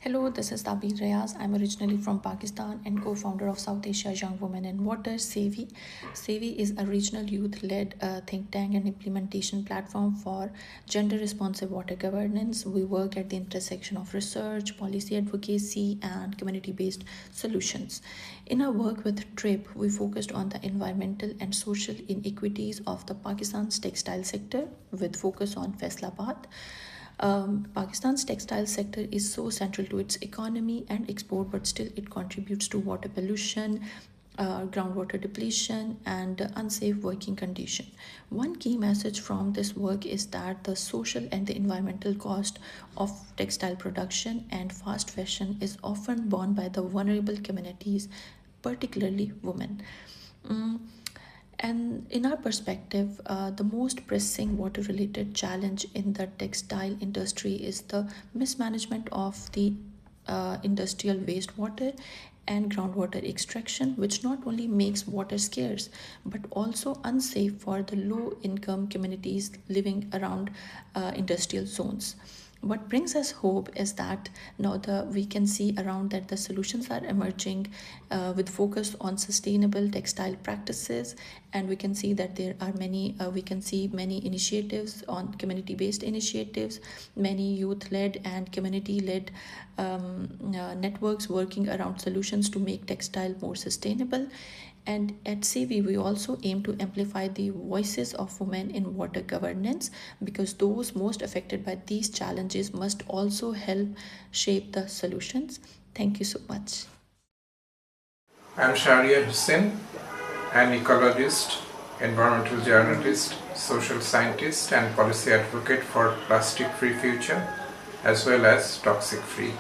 Hello, this is Tabir Rayaz. I'm originally from Pakistan and co-founder of South Asia Young Women in Water, SEVI. SEVI is a regional youth-led think tank and implementation platform for gender-responsive water governance. We work at the intersection of research, policy advocacy, and community-based solutions. In our work with TRIP, we focused on the environmental and social inequities of the Pakistan's textile sector with focus on Faisalabad. Pakistan's textile sector is so central to its economy and export, but still it contributes to water pollution, groundwater depletion, and unsafe working condition. One key message from this work is that the social and the environmental cost of textile production and fast fashion is often borne by the vulnerable communities, particularly women. Mm, and in our perspective, the most pressing water related challenge in the textile industry is the mismanagement of the industrial wastewater and groundwater extraction, which not only makes water scarce but also unsafe for the low income communities living around industrial zones. What brings us hope is that now we can see around that the solutions are emerging with focus on sustainable textile practices, and we can see that there are many initiatives on community based initiatives, many youth led and community led networks working around solutions to make textile more sustainable. And at CV, we also aim to amplify the voices of women in water governance, because those most affected by these challenges must also help shape the solutions. Thank you so much. I'm Shahriar Hossain, an ecologist, environmental journalist, social scientist, and policy advocate for plastic-free future as well as toxic-free.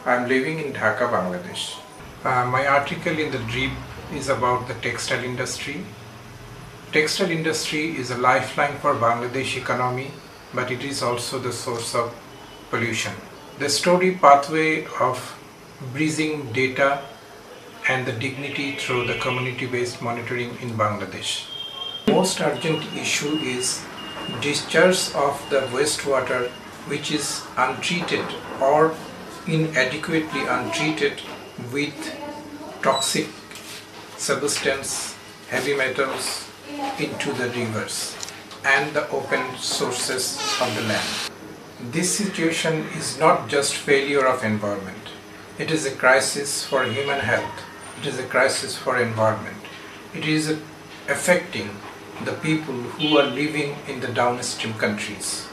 I'm living in Dhaka, Bangladesh. My article in the DREEP is about the textile industry. Textile industry is a lifeline for Bangladesh economy, but it is also the source of pollution. The story pathway of breaching data and the dignity through the community-based monitoring in Bangladesh. Most urgent issue is discharge of the wastewater which is untreated or inadequately untreated with toxic substance, heavy metals into the rivers and the open sources of the land. This situation is not just failure of environment. It is a crisis for human health. It is a crisis for environment. It is affecting the people who are living in the downstream countries.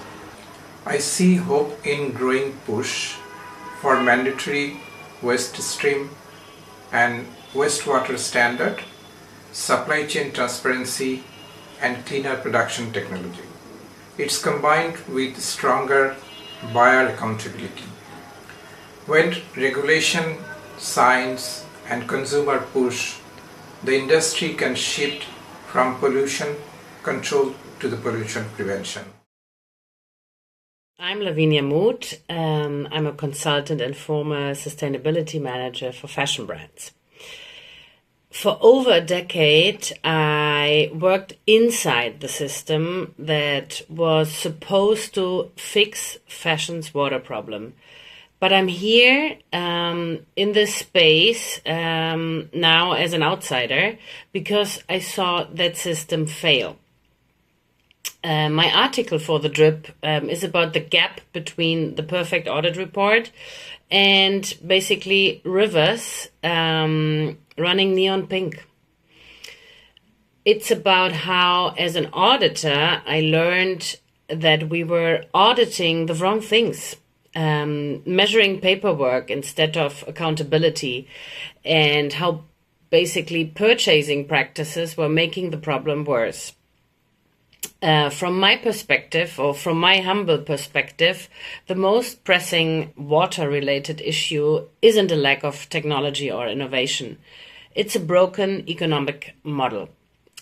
I see hope in growing push for mandatory waste stream and wastewater standard, supply chain transparency, and cleaner production technology. It's combined with stronger buyer accountability. When regulation, science, and consumer push, the industry can shift from pollution control to the pollution prevention. I'm Lavinia Muth. I'm a consultant and former sustainability manager for fashion brands. For over a decade, I worked inside the system that was supposed to fix fashion's water problem. But I'm here in this space now as an outsider because I saw that system fail. My article for the DRIP is about the gap between the perfect audit report and basically rivers running neon pink. It's about how, as an auditor, I learned that we were auditing the wrong things, measuring paperwork instead of accountability, and how basically purchasing practices were making the problem worse. From my perspective, or from my humble perspective, the most pressing water-related issue isn't a lack of technology or innovation. It's a broken economic model.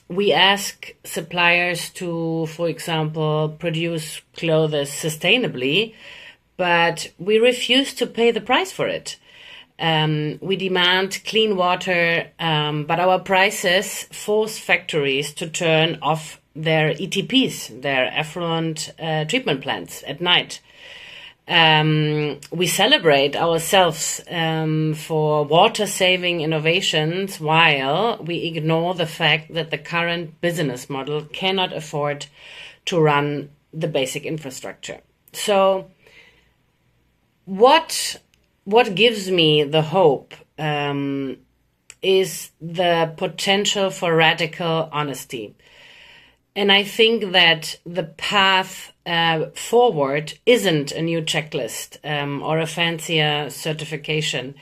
We ask suppliers to, for example, produce clothes sustainably, but we refuse to pay the price for it. We demand clean water, but our prices force factories to turn off their ETPs, their effluent treatment plants, at night. We celebrate ourselves for water-saving innovations while we ignore the fact that the current business model cannot afford to run the basic infrastructure. So what gives me the hope is the potential for radical honesty. And I think that the path forward isn't a new checklist or a fancier certification.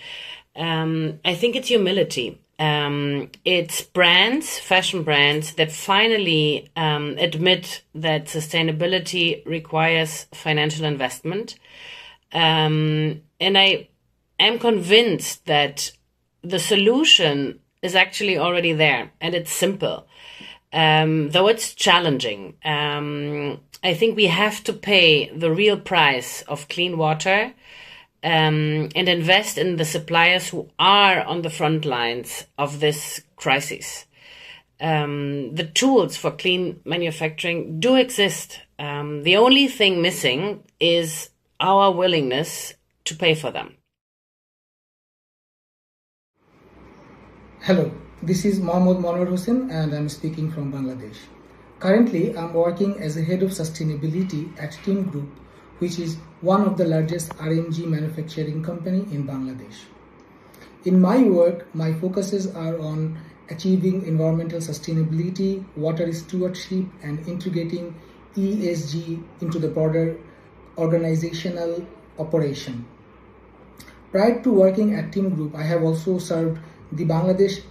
I think it's humility. It's brands, fashion brands, that finally admit that sustainability requires financial investment. And I am convinced that the solution is actually already there, and it's simple. Though it's challenging, I think we have to pay the real price of clean water and invest in the suppliers who are on the front lines of this crisis. The tools for clean manufacturing do exist. The only thing missing is our willingness to pay for them. Hello, this is Mohammad and I'm speaking from Bangladesh. Currently, I'm working as a head of sustainability at Team Group, which is one of the largest RMG manufacturing company in Bangladesh. In my work, my focuses are on achieving environmental sustainability, water stewardship, and integrating ESG into the broader organizational operation. Prior to working at Team Group, I have also served the Bangladesh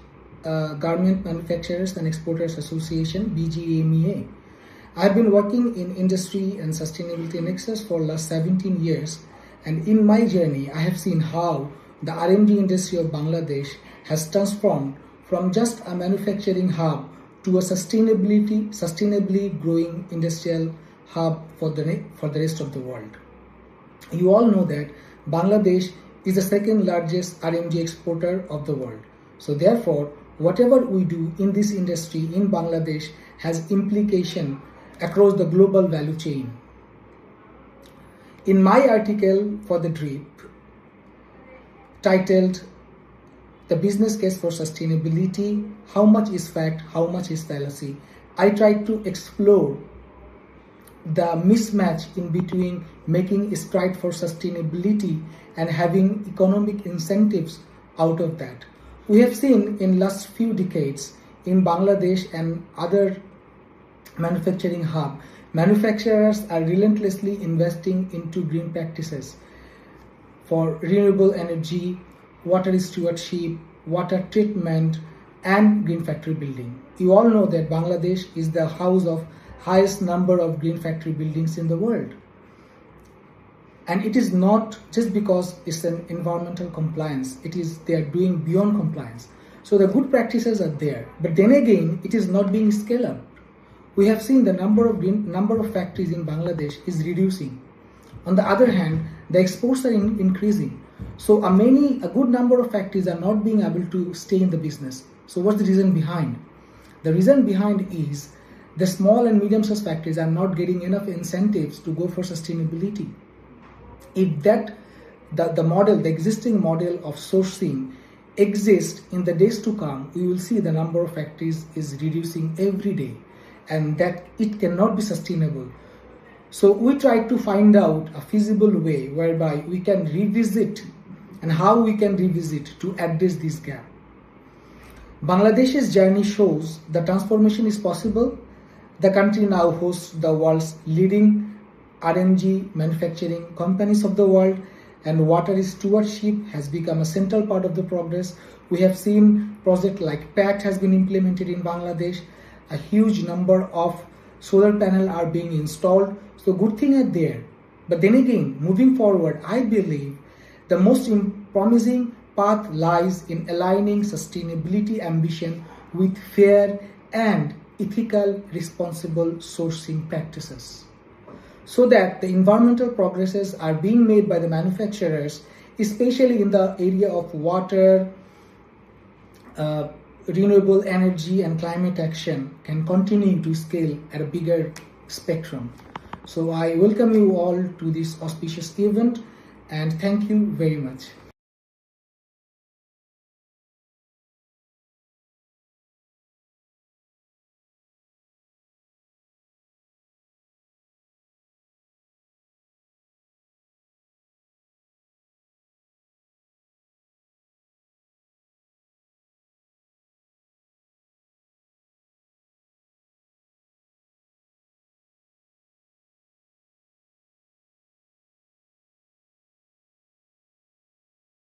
Garment Manufacturers and Exporters Association, BGMEA. I have been working in industry and sustainability nexus for last 17 years, and in my journey, I have seen how the RMG industry of Bangladesh has transformed from just a manufacturing hub to a sustainably growing industrial hub for the rest of the world. You all know that Bangladesh is the second largest RMG exporter of the world. So therefore, whatever we do in this industry in Bangladesh has implication across the global value chain. In my article for the DRIP, titled The Business Case for Sustainability, How Much is Fact, How Much is Fallacy, I tried to explore the mismatch in between making a stride for sustainability and having economic incentives out of that. We have seen in last few decades in Bangladesh and other manufacturing hub, manufacturers are relentlessly investing into green practices for renewable energy, water stewardship, water treatment, and green factory building. You all know that Bangladesh is the house of highest number of green factory buildings in the world. And it is not just because it's an environmental compliance, they are doing beyond compliance. So the good practices are there, but then again, it is not being scaled up. We have seen the number of factories in Bangladesh is reducing. On the other hand, the exports are increasing. So a good number of factories are not being able to stay in the business. So what's the reason behind? The reason behind is the small and medium-sized factories are not getting enough incentives to go for sustainability. If the existing model of sourcing exists in the days to come, we will see the number of factories is reducing every day, and that it cannot be sustainable. So we try to find out a feasible way whereby we can revisit and how we can revisit to address this gap. Bangladesh's journey shows the transformation is possible. The country now hosts the world's leading RMG manufacturing companies of the world, and water stewardship has become a central part of the progress. We have seen projects like PACT has been implemented in Bangladesh. A huge number of solar panels are being installed. So good things are there. But then again, moving forward, I believe the most promising path lies in aligning sustainability ambition with fair and ethical, responsible sourcing practices, so that the environmental progresses are being made by the manufacturers, especially in the area of water, renewable energy, and climate action, can continue to scale at a bigger spectrum. So I welcome you all to this auspicious event and thank you very much.